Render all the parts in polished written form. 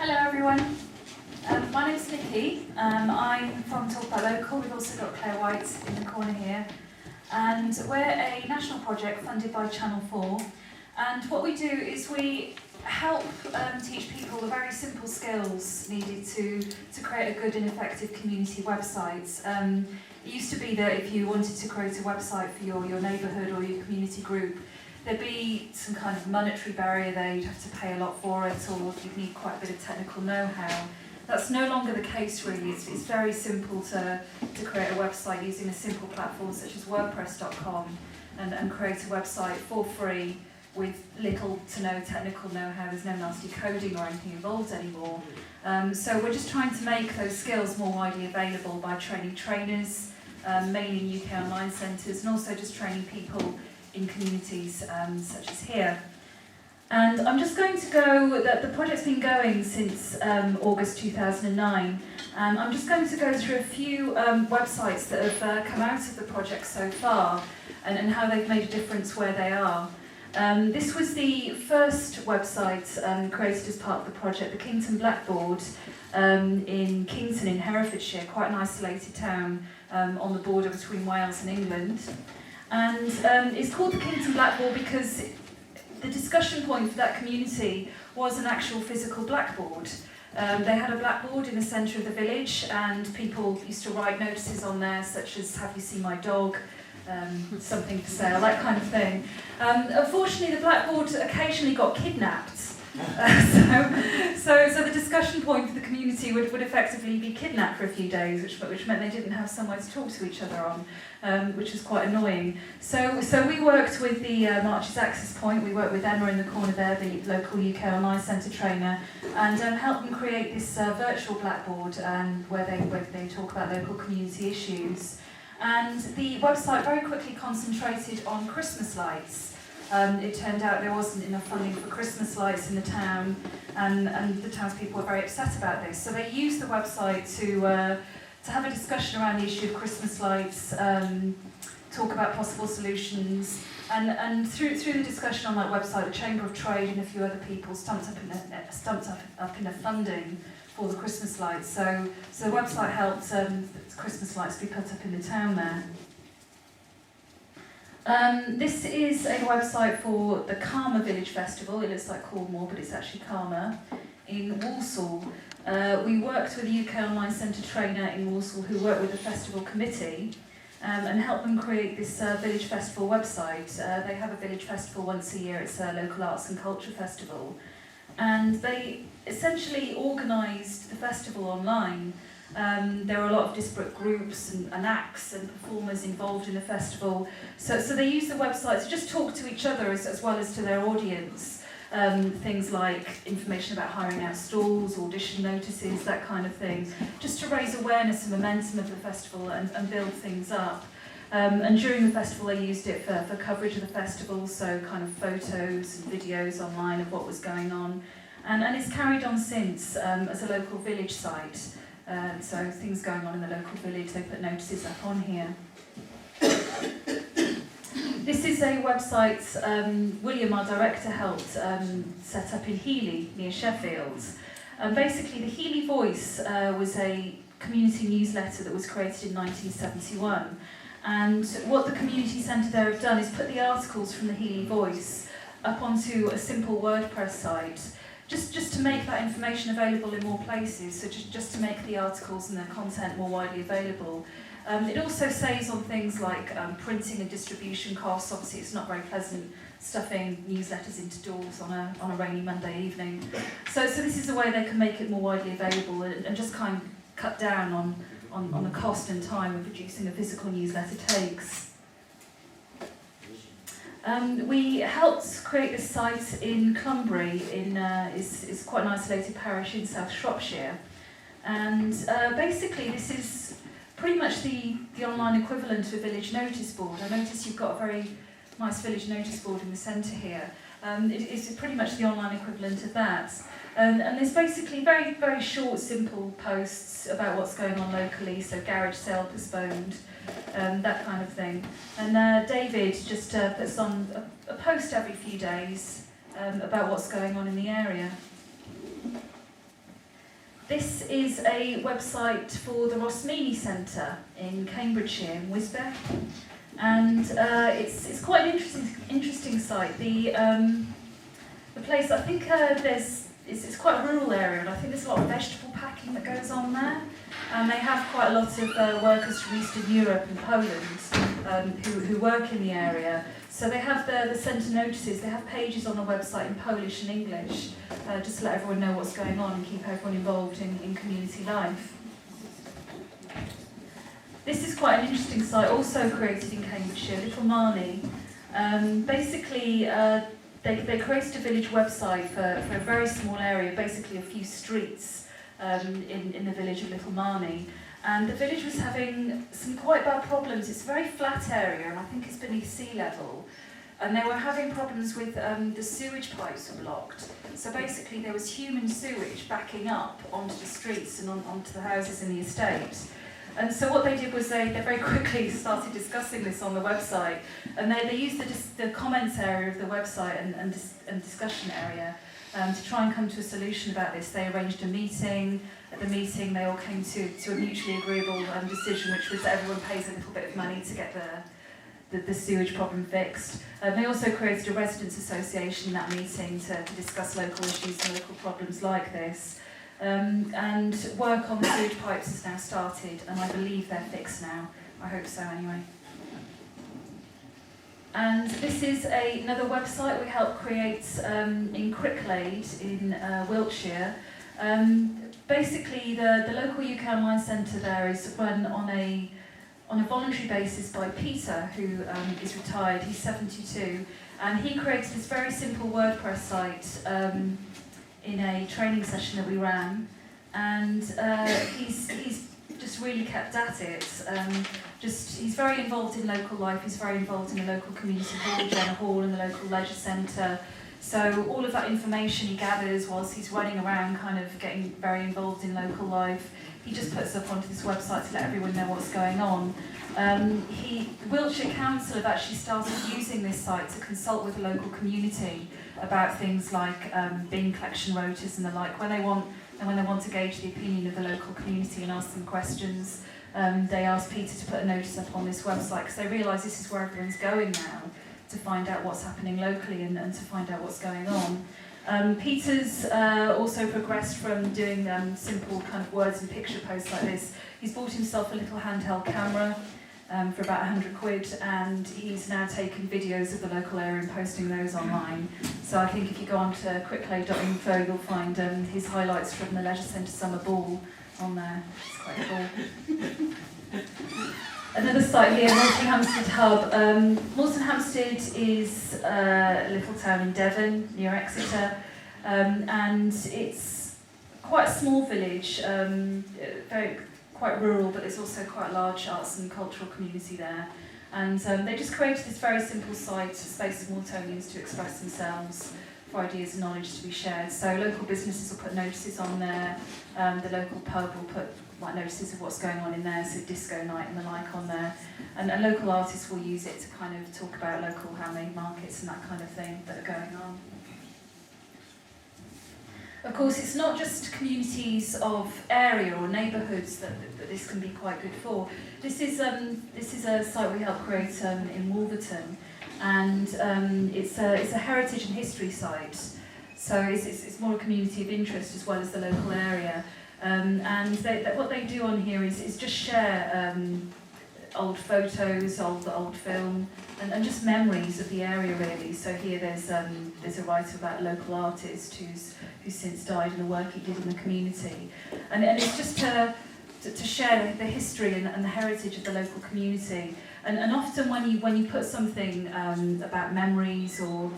Hello everyone, my name's Nicky. I'm from Talk About Local. We've also got Claire White in the corner here, and we're a national project funded by Channel 4, and what we do is we help teach people the very simple skills needed to create a good and effective community website. It used to be that if you wanted to create a website for your neighbourhood or your community group, there'd be some kind of monetary barrier there, you'd have to pay a lot for it, or you'd need quite a bit of technical know-how. That's no longer the case really. It's very simple to create a website using a simple platform such as WordPress.com and create a website for free with little to no technical know-how. There's no nasty coding or anything involved anymore. So we're just trying to make those skills more widely available by training trainers, mainly in UK online centres, and also just training people in communities such as here. And I'm just going to go, the project's been going since August 2009, and I'm just going to go through a few websites that have come out of the project so far and how they've made a difference where they are. This was the first website created as part of the project, the Kington Blackboard in Kington in Herefordshire, quite an isolated town on the border between Wales and England. And it's called the Kington Blackboard because the discussion point for that community was an actual physical blackboard. They had a blackboard in the centre of the village, and people used to write notices on there such as "Have you seen my dog?" Something for sale, that kind of thing. Unfortunately, the blackboard occasionally got kidnapped. So the discussion point for the community would effectively be kidnapped for a few days, which meant they didn't have somewhere to talk to each other on, which was quite annoying. So we worked with the Marches Access Point. We worked with Emma in the corner there, the local UK Online Centre trainer, and helped them create this virtual blackboard where they talk about local community issues. And the website very quickly concentrated on Christmas lights. It turned out there wasn't enough funding for Christmas lights in the town, and the townspeople were very upset about this. So they used the website to have a discussion around the issue of Christmas lights, talk about possible solutions, and through the discussion on that website, the Chamber of Trade and a few other people stumped up enough funding for the Christmas lights. So the website helped Christmas lights be put up in the town there. This is a website for the Karma Village Festival. It looks like Cornwall, but it's actually Karma, in Walsall. We worked with a UK Online Centre trainer in Walsall who worked with the festival committee and helped them create this village festival website. They have a village festival once a year. It's a local arts and culture festival. And they essentially organised the festival online. There were a lot of disparate groups and acts and performers involved in the festival. So they used the website to just talk to each other as well as to their audience. Things like information about hiring out stalls, audition notices, that kind of thing, just to raise awareness and momentum of the festival and build things up. And during the festival they used it for coverage of the festival, so kind of photos and videos online of what was going on. And it's carried on since as a local village site. So things going on in the local village, they put notices up on here. This is a website William, our director, helped set up in Healy, near Sheffield. Basically, the Healy Voice was a community newsletter that was created in 1971. And what the community centre there have done is put the articles from the Healy Voice up onto a simple WordPress site, just to make that information available in more places, so just to make the articles and the content more widely available. It also saves on things like printing and distribution costs. Obviously it's not very pleasant stuffing newsletters into doors on a rainy Monday evening. So this is a way they can make it more widely available and just kind of cut down on the cost and time of producing a physical newsletter takes. We helped create this site in Cumbria, is quite an isolated parish in South Shropshire, and basically this is pretty much the online equivalent of a village notice board. I notice you've got a very nice village notice board in the centre here. It's pretty much the online equivalent of that. And there's basically very, very short, simple posts about what's going on locally, so garage sale postponed, that kind of thing. And David just puts on a post every few days about what's going on in the area. This is a website for the Rosmini Centre in Cambridgeshire, in Wisbech, and it's quite an interesting site. The place, I think it's quite a rural area, and I think there's a lot of vegetable packing that goes on there. And they have quite a lot of workers from Eastern Europe and Poland who work in the area. So they have the centre notices, they have pages on the website in Polish and English, just to let everyone know what's going on and keep everyone involved in community life. This is quite an interesting site, also created in Cambridgeshire, Little Marney. Basically, they created a village website for a very small area, basically a few streets in the village of Little Marney. And the village was having some quite bad problems. It's a very flat area, and I think it's beneath sea level. And they were having problems with the sewage pipes were blocked. So basically there was human sewage backing up onto the streets and onto the houses in the estate. And so what they did was they very quickly started discussing this on the website, and they used the comments area of the website and discussion area to try and come to a solution about this. They arranged a meeting. At the meeting they all came to a mutually agreeable decision, which was that everyone pays a little bit of money to get the sewage problem fixed. They also created a residents' association in that meeting to discuss local issues and local problems like this. And work on the sewage pipes has now started, and I believe they're fixed now. I hope so anyway. And this is another website we helped create in Cricklade in Wiltshire. Basically, the local UK Online Centre there is run on a voluntary basis by Peter, who is retired. He's 72, and he created this very simple WordPress site in a training session that we ran, and he's just really kept at it. He's very involved in local life. He's very involved in the local community hall, Jenner Hall, and the local leisure centre. So all of that information he gathers whilst he's running around, kind of getting very involved in local life, he just puts up onto this website to let everyone know what's going on. Wiltshire Council have actually started using this site to consult with the local community about things like bin collection rotas and the like. When they want to gauge the opinion of the local community and ask them questions, they ask Peter to put a notice up on this website, because they realise this is where everyone's going now, to find out what's happening locally and to find out what's going on. Peter's also progressed from doing simple kind of words and picture posts like this. He's bought himself a little handheld camera for about 100 quid, and he's now taken videos of the local area and posting those online. So I think if you go on to quicklade.info, you'll find his highlights from the Leisure Centre Summer Ball on there. It's quite cool. Another site here, Moulton Hampstead Hub. Moulton Hampstead is a little town in Devon, near Exeter, and it's quite a small village, quite rural, but there's also quite a large arts and cultural community there. And they just created this very simple site, a space for Moultonians to express themselves, for ideas and knowledge to be shared. So local businesses will put notices on there, the local pub will put notices of what's going on in there, so disco night and the like on there. And local artists will use it to kind of talk about local handmade markets and that kind of thing that are going on. Of course, it's not just communities of area or neighbourhoods that this can be quite good for. This is a site we helped create in Wolverton, and it's a heritage and history site. So it's more a community of interest as well as the local area. And what they do on here is just share old photos, old film, and just memories of the area really. So here there's a writer about a local artist who's since died and the work he did in the community, and it's just to share the history and the heritage of the local community. And often when you put something about memories or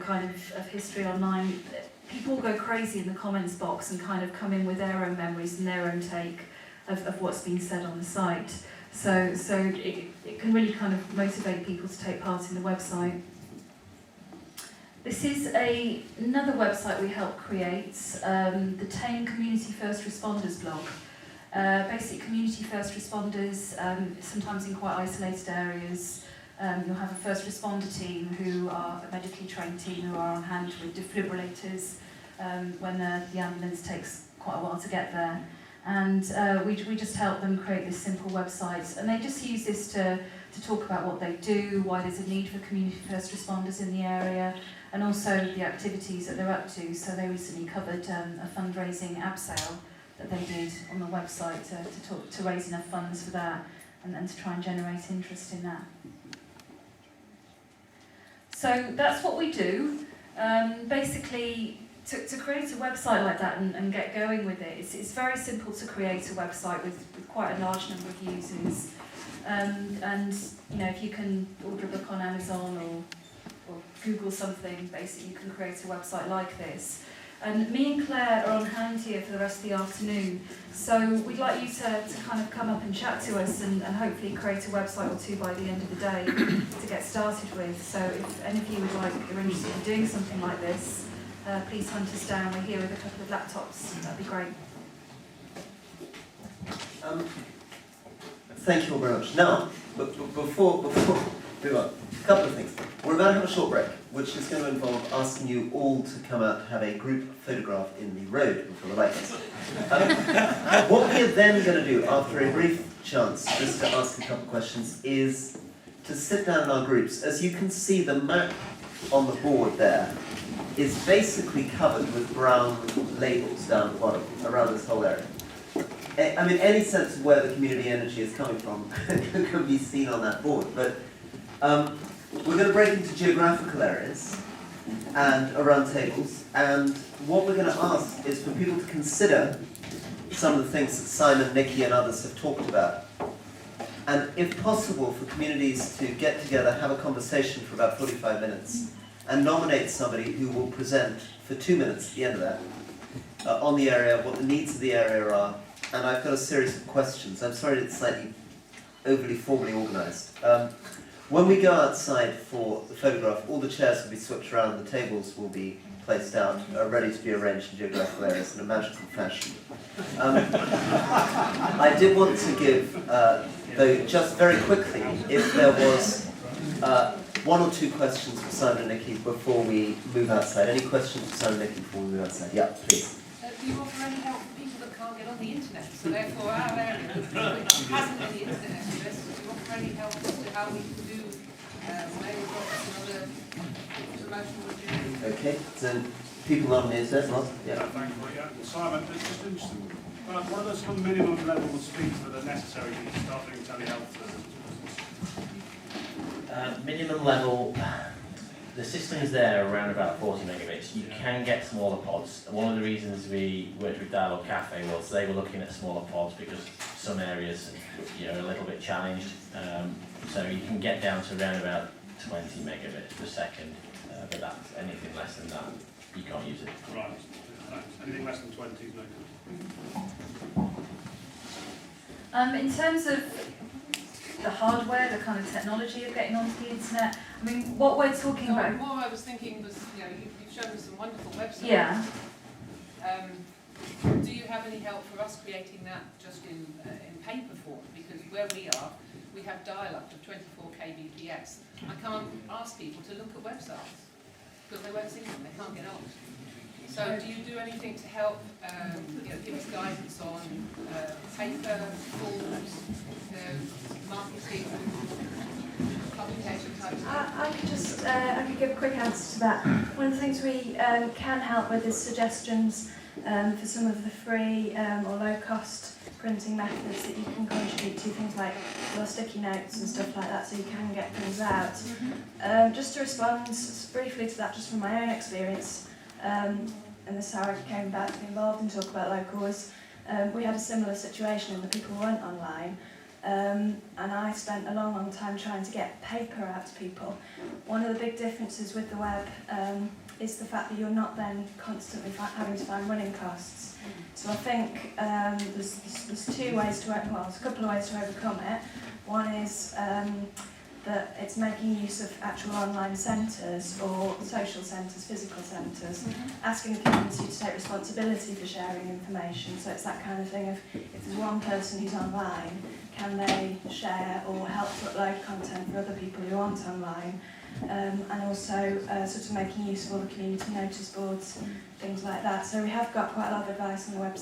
kind of history online, people go crazy in the comments box and kind of come in with their own memories and their own take of what's been said on the site. So it can really kind of motivate people to take part in the website. This is another website we helped create, the Tame Community First Responders blog. Basic community first responders, sometimes in quite isolated areas. You'll have a first responder team who are a medically trained team who are on hand with defibrillators when the ambulance takes quite a while to get there. And we just help them create this simple website, and they just use this to talk about what they do, why there's a need for community first responders in the area, and also the activities that they're up to. So they recently covered a fundraising abseil that they did on the website to raise enough funds for that, and to try and generate interest in that. So that's what we do. Basically, to create a website like that and get going with it, it's very simple to create a website with quite a large number of users. And you know, if you can order a book on Amazon or Google something, basically you can create a website like this. And me and Claire are on hand here for the rest of the afternoon, so we'd like you to kind of come up and chat to us and hopefully create a website or two by the end of the day to get started with. So if any of you would like, are interested in doing something like this, please hunt us down. We're here with a couple of laptops. That'd be great. Thank you all very much. Now, before we move on, a couple of things. We're about to have a short break, which is going to involve asking you all to come out and have a group photograph in the road before the light goes. What we are then going to do, after a brief chance just to ask a couple of questions, is to sit down in our groups. As you can see, the map on the board there is basically covered with brown labels down the bottom around this whole area. I mean, any sense of where the community energy is coming from can be seen on that board. But we're going to break into geographical areas and around tables. And what we're going to ask is for people to consider some of the things that Simon, Nicky, and others have talked about. And if possible, for communities to get together, have a conversation for about 45 minutes, and nominate somebody who will present for 2 minutes at the end of that on the area, what the needs of the area are. And I've got a series of questions. I'm sorry it's slightly overly formally organised. When we go outside for the photograph, all the chairs will be switched around, the tables will be placed out, ready to be arranged in geographical areas in a magical fashion. I did want to give, though, just very quickly, if there was one or two questions for Simon and Nicky before we move outside. Any questions for Simon and Nicky before we move outside? Yeah, please. Do you offer any help for people that can't get on the internet? So therefore our area, which hasn't any internet access, do you offer any help as to how we can do mail drops and other promotional materials? Okay, so people on the internet, Ross? Yeah. Thank you. Yeah. Simon, it's just interesting. What are the sort of minimum level of speeds that are necessary to start doing telehealth? Minimum level, the system is there around about 40 megabits. You can get smaller pods. One of the reasons we worked with Dialogue Cafe was they were looking at smaller pods because some areas, you know, are a little bit challenged. So you can get down to around about 20 megabits per second, but that's anything less than that, you can't use it. Right. Thanks. Anything less than 20 is no good. In terms of the hardware, the kind of technology of getting onto the internet, I mean, what we're talking So about... what I was thinking was, you know, you've shown us some wonderful websites. Yeah. Do you have any help for us creating that just in paper form? Because where we are, we have dial-up of 24 kbps. I can't ask people to look at websites because they won't see them, they can't get on. So do you do anything to help, you know, give us guidance on paper, forms, marketing, publication types? I could give a quick answer to that. One of the things we can help with is suggestions for some of the free or low-cost printing methods that you can contribute to, things like your sticky notes and stuff like that, so you can get things out. Just to respond briefly to that, just from my own experience, and this is how I came about to be involved and talk about local, was we had a similar situation and the people weren't online. And I spent a long time trying to get paper out to people. One of the big differences with the web is the fact that you're not then constantly having to find running costs. So I think there's two ways to, well, there's a couple of ways to overcome it. One is that it's making use of actual online centres or social centres, physical centres, asking the community to take responsibility for sharing information. So it's that kind of thing of, if there's one person who's online, can they share or help to upload content for other people who aren't online? And also sort of making use of all the community notice boards, things like that. So we have got quite a lot of advice on the website.